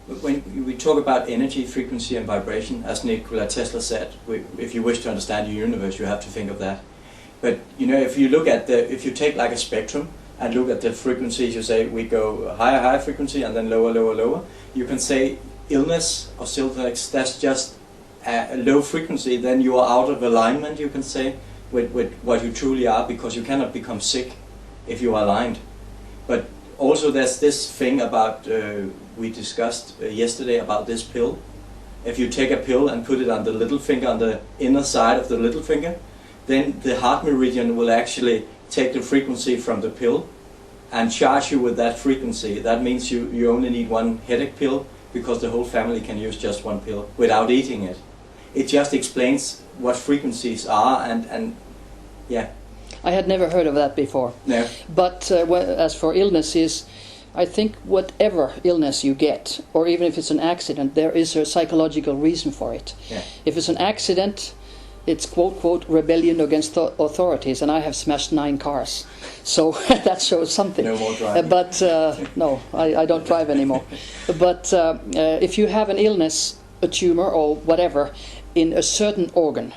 When we talk about energy, frequency and vibration, as Nikola Tesla said, if you wish to understand your universe, you have to think of that. But you know, if you take like a spectrum and look at the frequencies, you say we go higher frequency and then lower. You can say illness or silvex, that's just a low frequency. Then you are out of alignment, you can say, with what you truly are, because you cannot become sick if you are aligned. But also there's this thing about, we discussed yesterday about this pill. If you take a pill and put it on the little finger, on the inner side of the little finger, then the heart meridian will actually take the frequency from the pill and charge you with that frequency. That means you only need one headache pill, because the whole family can use just one pill without eating it. It just explains what frequencies are, and yeah. I had never heard of that before. No. But as for illnesses, I think whatever illness you get, or even if it's an accident, there is a psychological reason for it. Yeah. If it's an accident, it's quote rebellion against authorities, and I have smashed 9 cars, so that shows something. No more driving. But no, I don't drive anymore. But if you have an illness, a tumor or whatever, in a certain organ,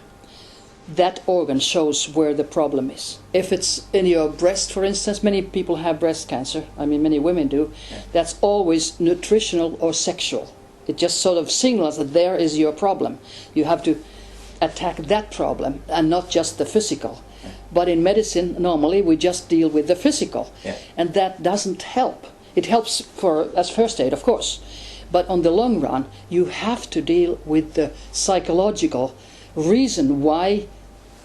that organ shows where the problem is. If it's in your breast, for instance, many people have breast cancer, I mean many women do, that's always nutritional or sexual. It just sort of signals that there is your problem. You have to attack that problem and not just the physical. But in medicine, normally we just deal with the physical, and that doesn't help. It helps as first aid, of course, but on the long run, you have to deal with the psychological reason why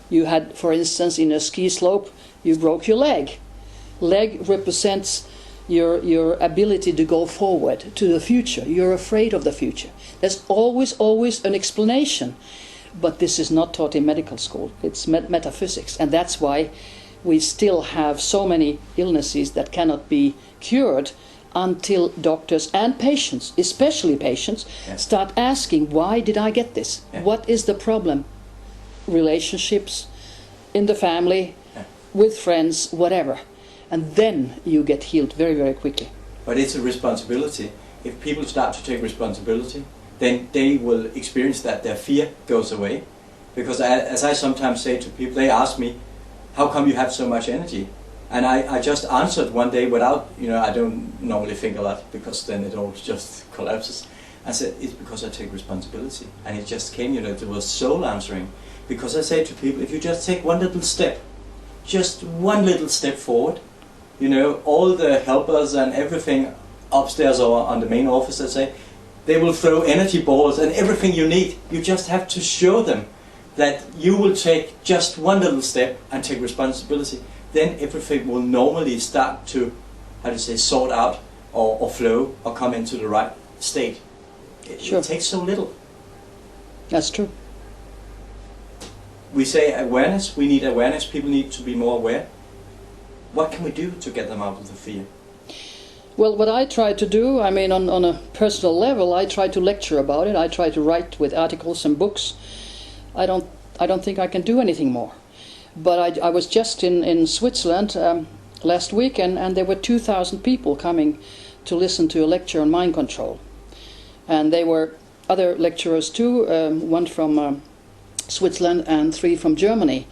you had, for instance, in a ski slope, you broke your leg. Leg represents your ability to go forward to the future. You're afraid of the future. There's always an explanation. But this is not taught in medical school. It's metaphysics. And that's why we still have so many illnesses that cannot be cured until doctors and patients, especially patients, start asking, why did I get this? What is the problem? Relationships, in the family, with friends, whatever. And then you get healed very, very quickly. But it's a responsibility. If people start to take responsibility, then they will experience that their fear goes away. Because as I sometimes say to people, they ask me, how come you have so much energy? And I just answered one day without, I don't normally think a lot, because then it all just collapses. I said, it's because I take responsibility. And it just came, it was soul answering. Because I say to people, if you just take one little step, just one little step forward, all the helpers and everything upstairs or on the main office, I say, they will throw energy balls and everything you need. You just have to show them that you will take just one little step and take responsibility. Then everything will normally start to, sort out or flow or come into the right state. It takes so little. That's true. We say awareness, we need awareness, people need to be more aware. What can we do to get them out of the fear? Well, what I try to do, on a personal level, I try to lecture about it. I try to write with articles and books. I don't think I can do anything more. But I was just in Switzerland last week, and there were 2,000 people coming to listen to a lecture on mind control. And they were other lecturers too, one from Switzerland and 3 from Germany.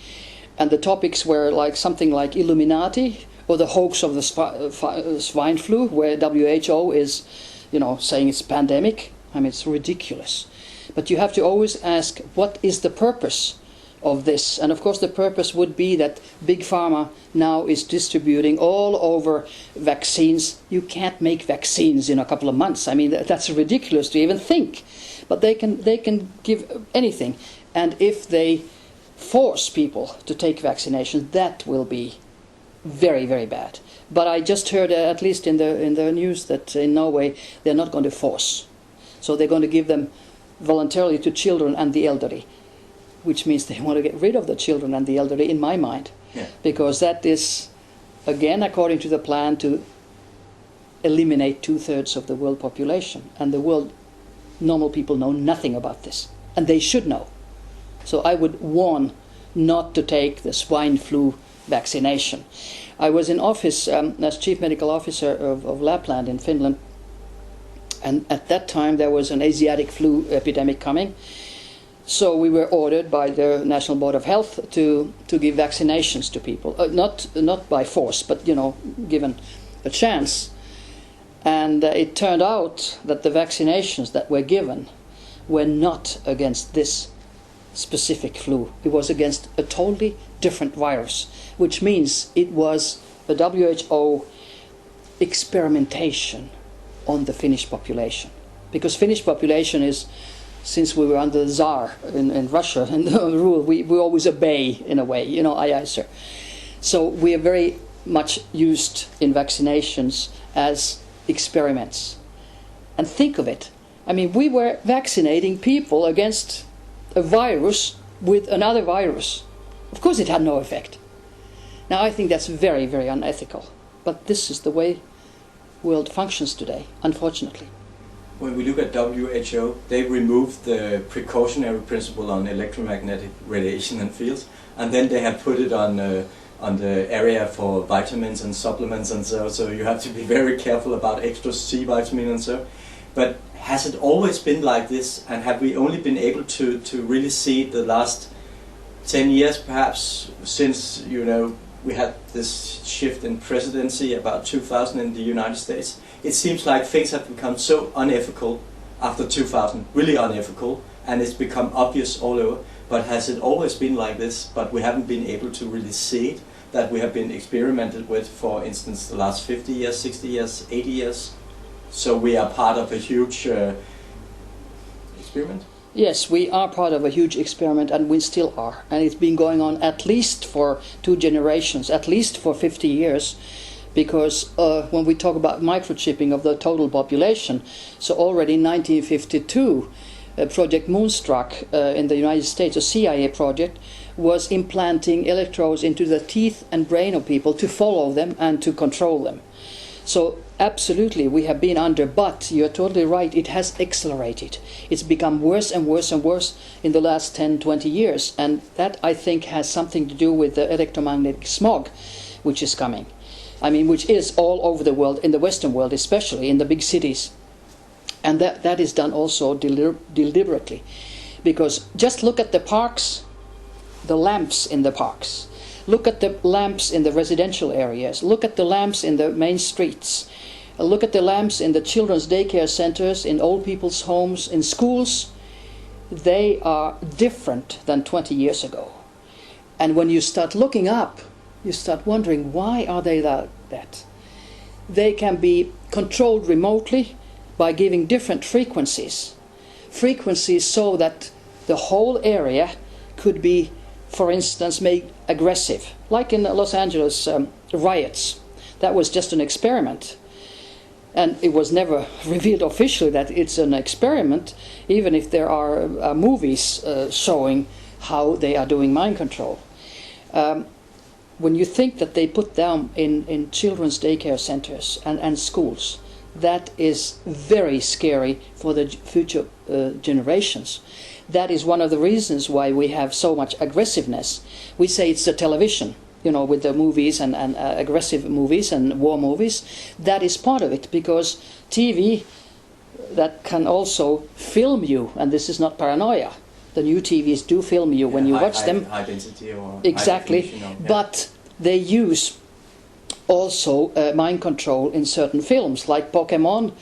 And the topics were something like Illuminati, or the hoax of the swine flu, where WHO is, saying it's a pandemic. It's ridiculous. But you have to always ask, what is the purpose of this? And of course the purpose would be that Big Pharma now is distributing all over vaccines. You can't make vaccines in a couple of months. That's ridiculous to even think. But they can give anything. And if they force people to take vaccinations, that will be very, very bad. But I just heard, at least in the news, that in Norway they're not going to force. So they're going to give them voluntarily to children and the elderly, which means they want to get rid of the children and the elderly, in my mind. Because that is, again, according to the plan, to eliminate 2/3 of the world population. And the world, normal people know nothing about this. And they should know. So I would warn not to take the swine flu vaccination. I was in office as Chief Medical Officer of Lapland in Finland, And at that time there was an Asiatic flu epidemic coming. So we were ordered by the National Board of Health to give vaccinations to people. Not by force, but, given a chance. And it turned out that the vaccinations that were given were not against this specific flu. It was against a totally different virus, which means it was a WHO experimentation on the Finnish population. Because Finnish population is, since we were under the Tsar in Russia and the rule, we always obey in a way, aye aye sir. So we are very much used in vaccinations as experiments. And think of it. I mean, we were vaccinating people against a virus with another virus. Of course it had no effect. Now I think that's very, very unethical. But this is the way world functions today, unfortunately. When we look at WHO, they removed the precautionary principle on electromagnetic radiation and fields, and then they have put it on the area for vitamins and supplements and so you have to be very careful about extra C vitamin and so. But has it always been like this, and have we only been able to really see the last 10 years perhaps, since we had this shift in presidency about 2000 in the United States? It seems like things have become so unethical after 2000, really unethical, and it's become obvious all over. But has it always been like this, but we haven't been able to really see it, that we have been experimented with, for instance, the last 50 years, 60 years, 80 years? So we are part of a huge experiment? Yes, we are part of a huge experiment, and we still are. And it's been going on at least for 2 generations, at least for 50 years. Because when we talk about microchipping of the total population, so already in 1952, Project Moonstruck in the United States, a CIA project, was implanting electrodes into the teeth and brain of people to follow them and to control them. So absolutely we have been under, but you're totally right, it has accelerated. It's become worse and worse and worse in the last 10, 20 years, and that I think has something to do with the electromagnetic smog which is coming. I mean, which is all over the world, in the Western world especially, in the big cities. And that is done also deliberately. Because just look at the parks, the lamps in the parks. Look at the lamps in the residential areas. Look at the lamps in the main streets. Look at the lamps in the children's daycare centers, in old people's homes, in schools. They are different than 20 years ago. And when you start looking up, you start wondering, why are they like that? They can be controlled remotely by giving different frequencies. Frequencies so that the whole area could be, for instance, made aggressive. Like in the Los Angeles riots. That was just an experiment. And it was never revealed officially that it's an experiment, even if there are movies showing how they are doing mind control. When you think that they put them in children's daycare centers and schools, that is very scary for the future generations. That is one of the reasons why we have so much aggressiveness. We say it's the television, with the movies and aggressive movies and war movies. That is part of it, because TV, that can also film you, and this is not paranoia. The new TVs do film you when you watch them. High density or exactly, high definition, but they use also mind control in certain films, like Pokemon.